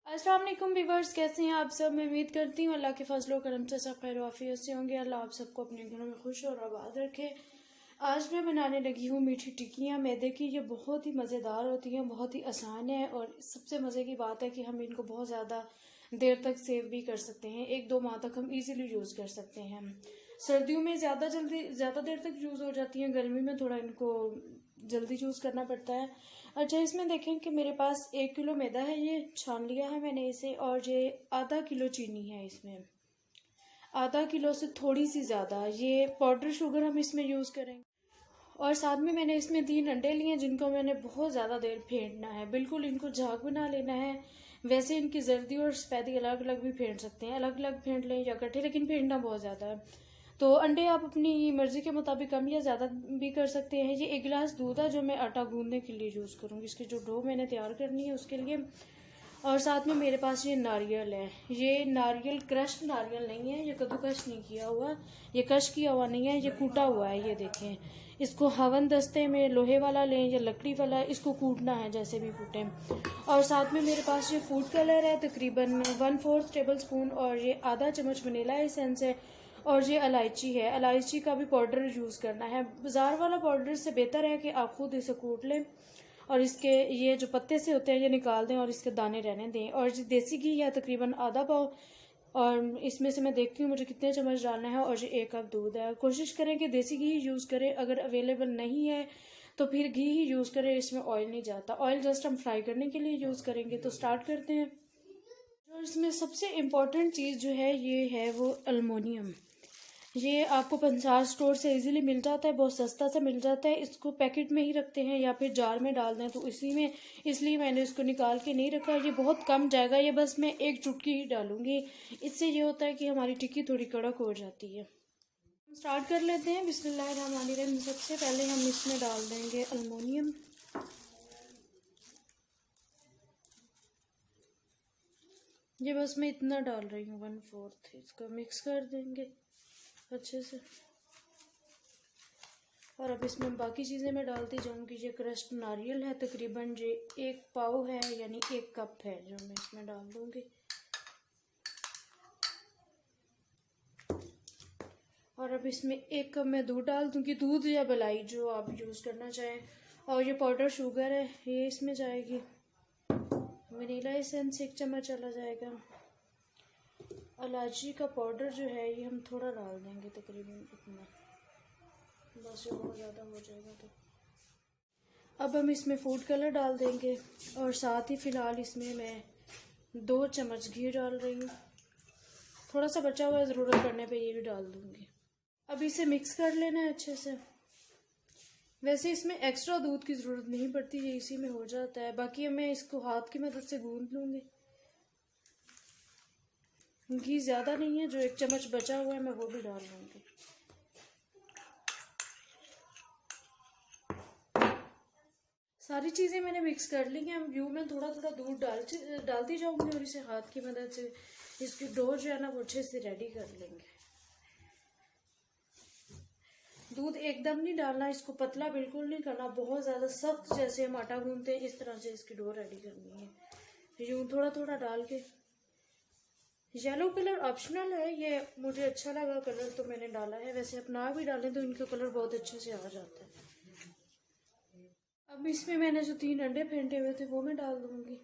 अस्सलाम वालेकुम व्यूअर्स, कैसे हैं आप सब। मैं उम्मीद करती हूँ अल्लाह के फजलो करम से सब खैर आफियत से होंगे। अल्लाह आप सबको अपने घरों में खुश और आबाद रखे। आज मैं बनाने लगी हूँ मीठी टिक्कियाँ मैदे की। ये बहुत ही मज़ेदार होती हैं, बहुत ही आसान है और सबसे मज़े की बात है कि हम इनको बहुत ज़्यादा देर तक सेव भी कर सकते हैं। 1-2 माह तक हम इजीली यूज़ कर सकते हैं। सर्दियों में ज़्यादा देर तक यूज़ हो जाती हैं, गर्मी में थोड़ा इनको जल्दी यूज़ करना पड़ता है। अच्छा, इसमें देखें कि मेरे पास 1 किलो मैदा है, ये छान लिया है मैंने इसे, और ये आधा किलो चीनी है। इसमें आधा किलो से थोड़ी सी ज़्यादा ये पाउडर शुगर हम इसमें यूज़ करेंगे। और साथ में मैंने इसमें 3 अंडे लिए जिनको मैंने बहुत ज़्यादा देर फेंटना है, बिल्कुल इनको झाग बना लेना है। वैसे इनकी जर्दी और सफ़ेदी अलग अलग भी फेंट सकते हैं, अलग अलग फेंट लें या इकट्ठे, लेकिन फेंटना बहुत ज़्यादा है। तो अंडे आप अपनी मर्ज़ी के मुताबिक कम या ज़्यादा भी कर सकते हैं। ये 1 गिलास दूध है जो मैं आटा गूंदने के लिए यूज़ करूँगी, इसकी जो डो मैंने तैयार करनी है उसके लिए। और साथ में मेरे पास ये नारियल है। ये नारियल क्रश्ड नारियल नहीं है, ये कद्दूकश नहीं किया हुआ, ये कश किया हुआ नहीं है, ये कूटा हुआ है। ये देखें, इसको हवन दस्ते में लोहे वाला लें या लकड़ी वाला, इसको कूटना है जैसे भी कूटें। और साथ में मेरे पास ये फूड कलर है, तकरीबन 1/4 टेबल स्पून, और ये आधा चम्मच वनीला एसेंस है, और ये इलायची है। इलायची का भी पाउडर यूज़ करना है। बाज़ार वाला पाउडर से बेहतर है कि आप खुद इसे कूट लें और इसके ये जो पत्ते से होते हैं ये निकाल दें और इसके दाने रहने दें। और देसी घी है तकरीबन आधा पाव, और इसमें से मैं देखती हूँ मुझे कितने चम्मच डालना है। और ये 1 कप दूध है। कोशिश करें कि देसी घी यूज़ करें, अगर अवेलेबल नहीं है तो फिर घी ही यूज़ करें, इसमें ऑयल नहीं जाता। ऑयल जस्ट हम फ्राई करने के लिए यूज़ करेंगे। तो स्टार्ट करते हैं। और इसमें सबसे इम्पॉर्टेंट चीज़ जो है ये है वो अल्मोनियम। ये आपको पंसार स्टोर से इजीली मिल जाता है, बहुत सस्ता सा मिल जाता है। इसको पैकेट में ही रखते हैं या फिर जार में डाल दें तो इसी में, इसलिए मैंने इसको निकाल के नहीं रखा। ये बहुत कम जाएगा, ये बस मैं 1 चुटकी ही डालूंगी। इससे ये होता है कि हमारी टिक्की थोड़ी कड़क हो जाती है। हम स्टार्ट कर लेते हैं। बिस्मिल्लाहिर्रहमानिर्रहीम। सबसे पहले हम इसमें डाल देंगे अल्मोनियम। ये बस मैं इतना डाल रही हूँ, 1/4। इसको मिक्स कर देंगे अच्छे से। और अब इसमें बाकी चीज़ें मैं डालती जाऊंगी। ये क्रश्ड नारियल है, तकरीबन ये 1 पाव है, यानी 1 कप है जो मैं इसमें डाल दूंगी। और अब इसमें 1 कप मैं दूध डाल दूंगी, दूध या मलाई जो आप यूज़ करना चाहें। और ये पाउडर शुगर है, ये इसमें जाएगी। वनीला एसेंस 1 चम्मच चला जाएगा। इलायची का पाउडर जो है ये हम थोड़ा डाल देंगे, तकरीबन इतना, बस ये बहुत ज़्यादा हो जाएगा तो। अब हम इसमें फूड कलर डाल देंगे और साथ ही फ़िलहाल इसमें मैं 2 चम्मच घी डाल रही हूँ। थोड़ा सा बचा हुआ है, ज़रूरत पड़ने पे ये भी डाल दूँगी। अब इसे मिक्स कर लेना है अच्छे से। वैसे इसमें एक्स्ट्रा दूध की ज़रूरत नहीं पड़ती, ये इसी में हो जाता है। बाकी मैं इसको हाथ की मदद से गूंद लूँगी। घी ज़्यादा नहीं है, जो 1 चम्मच बचा हुआ है मैं वो भी डाल लूँगी। सारी चीज़ें मैंने मिक्स कर ली हैं। अब यूँ मैं थोड़ा थोड़ा दूध डालती जाऊँगी और इसे हाथ की मदद से इसकी डो जो है ना वो अच्छे से रेडी कर लेंगे। दूध एकदम नहीं डालना, इसको पतला बिल्कुल नहीं करना, बहुत ज़्यादा सख्त जैसे हम आटा गूंदते हैं इस तरह से इसकी डो रेडी करनी है। यूँ थोड़ा थोड़ा डाल के। येलो कलर ऑप्शनल है, ये मुझे अच्छा लगा कलर तो मैंने डाला है। वैसे आप ना भी डालें तो इनका कलर बहुत अच्छे से आ जाता है। अब इसमें मैंने जो 3 अंडे फेंटे हुए थे वो मैं डाल दूंगी।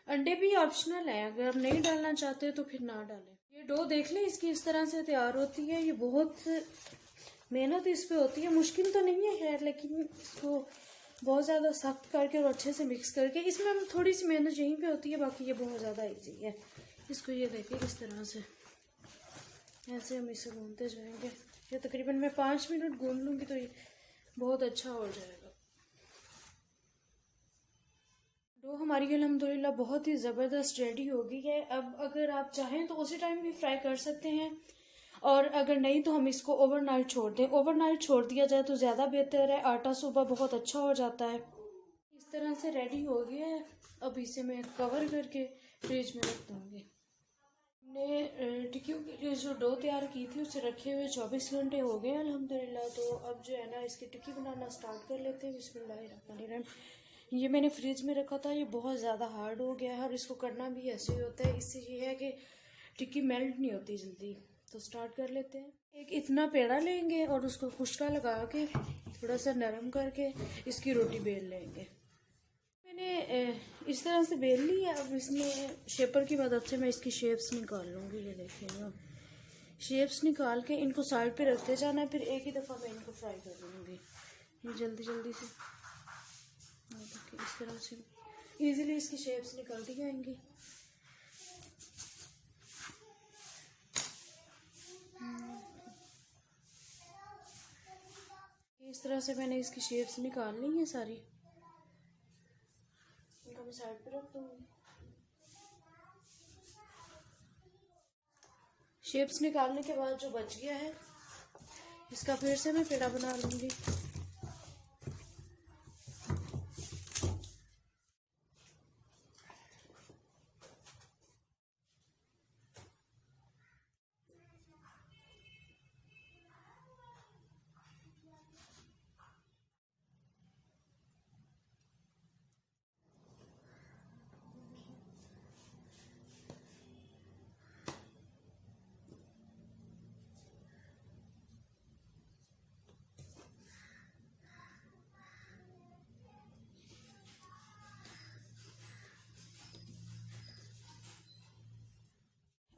अंडे भी ऑप्शनल है, अगर आप नहीं डालना चाहते तो फिर ना डालें। ये डो देख लें इसकी इस तरह से तैयार होती है। ये बहुत मेहनत इस पे होती है, मुश्किल तो नहीं है खैर, लेकिन इसको बहुत ज़्यादा सख्त करके और अच्छे से मिक्स करके, इसमें हम थोड़ी सी मेहनत यहीं पे होती है, बाकी ये बहुत ज़्यादा ईजी है। इसको ये देखिए इस तरह से ऐसे हम इसे गूंदते जाएंगे। ये तकरीबन मैं 5 मिनट गूंद लूँगी तो ये बहुत अच्छा हो जाएगा। डो हमारी अल्हम्दुलिल्लाह बहुत ही ज़बरदस्त रेडी हो गई है। अब अगर आप चाहें तो उसी टाइम भी फ्राई कर सकते हैं, और अगर नहीं तो हम इसको ओवरनाइट छोड़ दें। ओवरनाइट छोड़ दिया जाए तो ज़्यादा बेहतर है, आटा सुबह बहुत अच्छा हो जाता है। इस तरह से रेडी हो गया है। अब इसे मैं कवर करके फ्रिज में रख दूँगी। हमने टिक्कियों की जो डो तैयार की थी उसे रखे हुए 24 घंटे हो गए अल्हम्दुलिल्लाह। तो अब जो है ना इसकी टिक्की बनाना स्टार्ट कर लेते हैं। बिस्मिल्लाहिर्रहमानिर्रहीम। ये मैंने फ्रिज में रखा था, ये बहुत ज़्यादा हार्ड हो गया है और इसको करना भी ऐसे ही होता है। इससे ये है कि टिक्की मेल्ट नहीं होती जल्दी। तो स्टार्ट कर लेते हैं। एक इतना पेड़ा लेंगे और उसको खुश्का लगा के थोड़ा सा नरम करके इसकी रोटी बेल लेंगे। मैंने इस तरह से बेल ली है। अब इसमें शेपर की मदद से मैं इसकी शेप्स निकाल लूँगी। ये देखिए, शेप्स निकाल के इनको साइड पे रखते जाना है, फिर एक ही दफ़ा मैं इनको फ्राई कर लूँगी। ये जल्दी जल्दी से देखिए, इस तरह से इजीली इसकी शेप्स निकलती जाएंगी। इस तरह से मैंने इसकी शेप्स निकाल ली हैं सारी। इनको मैं साइड पे रख दूँगी। शेप्स निकालने के बाद जो बच गया है इसका फिर से मैं पेड़ा बना लूँगी।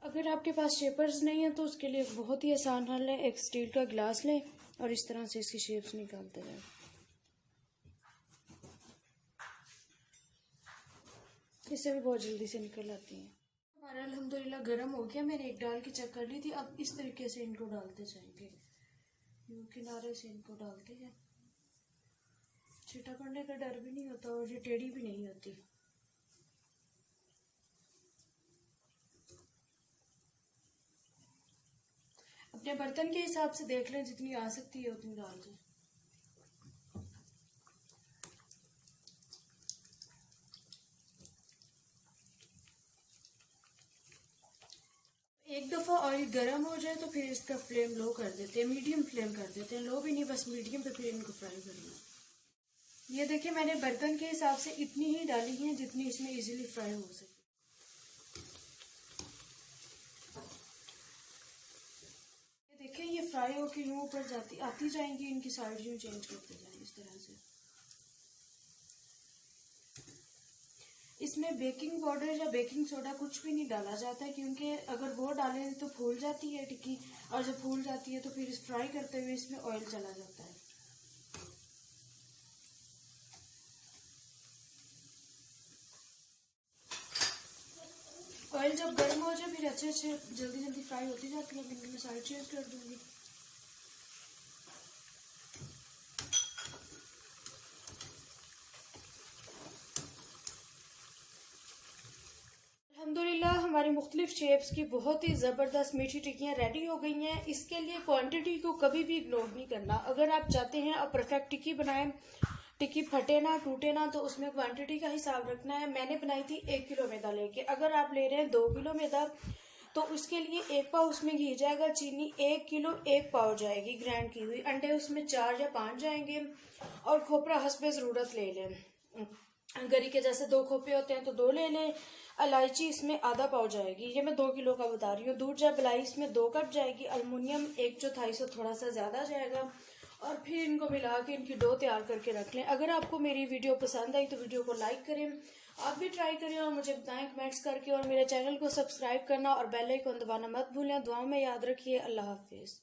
अगर आपके पास शेपर्स नहीं है तो उसके लिए बहुत ही आसान हल है। एक स्टील का गिलास लें और इस तरह से इसकी शेप्स निकालते जाएं। इससे भी बहुत जल्दी से निकल आती हैं। हमारा अल्हम्दुलिल्लाह गर्म हो गया। मैंने एक डाल के चेक कर ली थी। अब इस तरीके से इनको डालते जाएंगे। यूं किनारे से इनको डालते हैं। छीटा पड़ने का डर भी नहीं होता और ये टेढ़ी भी नहीं होती। अपने बर्तन के हिसाब से देख लें, जितनी आ सकती है उतनी डाल दें। एक दफ़ा ऑयल गर्म हो जाए तो फिर इसका फ्लेम लो कर देते हैं, मीडियम फ्लेम कर देते हैं। लो भी नहीं, बस मीडियम पे फिर इनको फ्राई करना। ये देखिए, मैंने बर्तन के हिसाब से इतनी ही डाली है जितनी इसमें इजीली फ्राई हो सके। ये देखिए, ये फ्राई होके यूं ऊपर आती जाएंगी। इनकी साइड यूं चेंज करते जाएंगे इस तरह से। इसमें बेकिंग पाउडर या बेकिंग सोडा कुछ भी नहीं डाला जाता है, क्योंकि अगर वो डालें तो फूल जाती है टिक्की, और जब फूल जाती है तो फिर फ्राई करते हुए इसमें ऑयल चला जाता है। ऑयल जब गर्म हो जाए फिर अच्छे अच्छे जल्दी जल्दी फ्राई होती जाती है। फिर मैं साइड चेंज कर दूंगी। अल्हम्दुलिल्लाह हमारी मुख्तलिफ शेप्स की बहुत ही ज़बरदस्त मीठी टिक्कियाँ रेडी हो गई हैं। इसके लिए क्वांटिटी को कभी भी इग्नोर नहीं करना। अगर आप चाहते हैं आप परफेक्ट टिक्की बनाएं, टिक्की फटे ना टूटे ना, तो उसमें क्वांटिटी का हिसाब रखना है। मैंने बनाई थी 1 किलो मैदा लेके। अगर आप ले रहे हैं 2 किलो मैदा तो उसके लिए 1 पाव उसमें घी जाएगा, चीनी 1 किलो 1 पाव जाएगी ग्राइंड की हुई, अंडे उसमें 4 या 5 जाएंगे, और खोपरा हस्बे ज़रूरत ले लें। गरी के जैसे 2 खोपे होते हैं तो 2 ले लें। इलायची इसमें आधा पाव जाएगी, ये मैं 2 किलो का बता रही हूँ। दूध या बलाई इसमें 2 कप जाएगी। अल्मुनियम 1/4 से थोड़ा सा ज़्यादा जाएगा। और फिर इनको मिला के इनकी डो तैयार करके रख लें। अगर आपको मेरी वीडियो पसंद आई तो वीडियो को लाइक करें, आप भी ट्राई करें और मुझे बताएं कमेंट्स करके, और मेरे चैनल को सब्सक्राइब करना और बेल आइकन दबाना मत भूलें। दुआओं में याद रखिए। अल्लाह हाफिज़।